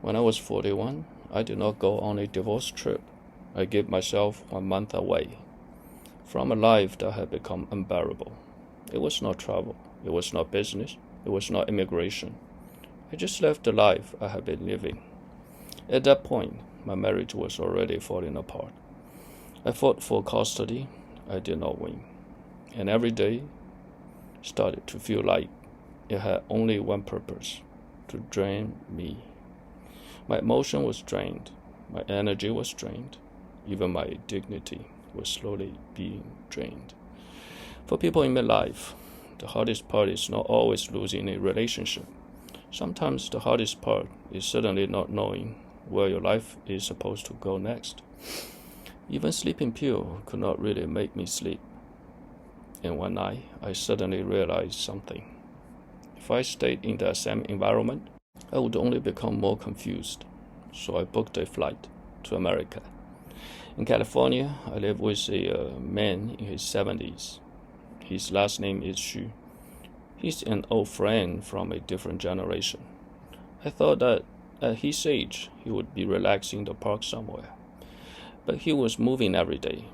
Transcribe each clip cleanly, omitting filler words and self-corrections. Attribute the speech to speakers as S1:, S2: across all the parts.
S1: When I was 41, I did not go on a divorce trip. I gave myself 1 month away from a life that had become unbearable. It was not travel. It was not business. It was not immigration. I just left the life I had been living. At that point, my marriage was already falling apart. I fought for custody. I did not win. And every day started to feel like it had only one purpose: to drain me. My emotion was drained. My energy was drained. Even my dignity was slowly being drained. For people in midlife, the hardest part is not always losing a relationship. Sometimes the hardest part is suddenly not knowing where your life is supposed to go next. Even sleeping pill could not really make me sleep. And one night, I suddenly realized something. If I stayed in the same environment, I would only become more confused. So I booked a flight to America. In California, I live with a man in his 70s. His last name is Xu. He's an old friend from a different generation. I thought that at his age, he would be relaxing in the park somewhere. But he was moving every day.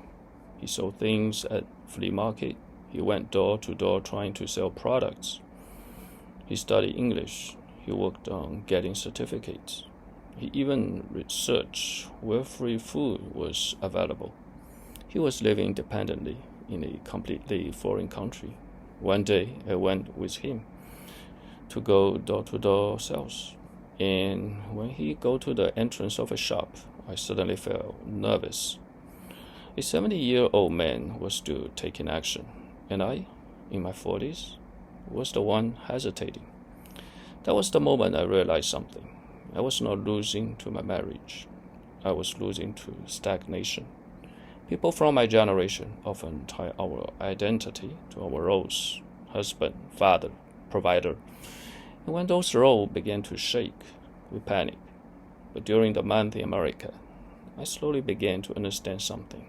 S1: He sold things at flea market. He went door to door trying to sell products. He studied English. He worked on getting certificates. He even researched where free food was available. He was living independently in a completely foreign country. One day, I went with him to go door-to-door sales. And when he go to the entrance of a shop, I suddenly felt nervous. A 70-year-old man was still taking action, and I, in my 40s, was the one hesitating. That was the moment I realized something. I was not losing to my marriage. I was losing to stagnation. People from my generation often tie our identity to our roles: husband, father, provider. And when those roles began to shake, we panic. But during the month in America, I slowly began to understand something.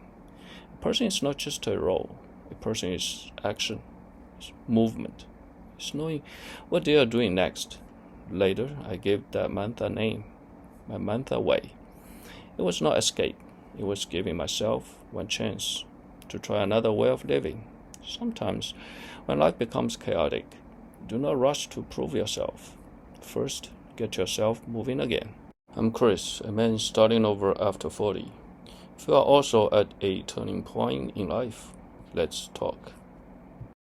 S1: A person is not just a role. A person is action, it's movement. It's knowing what they are doing next. Later, I gave that month a name, my month away. It was not escape. It was giving myself one chance to try another way of living. Sometimes, when life becomes chaotic, do not rush to prove yourself. First, get yourself moving again. I'm Chris, a man starting over after 40. If you are also at a turning point in life, let's talk.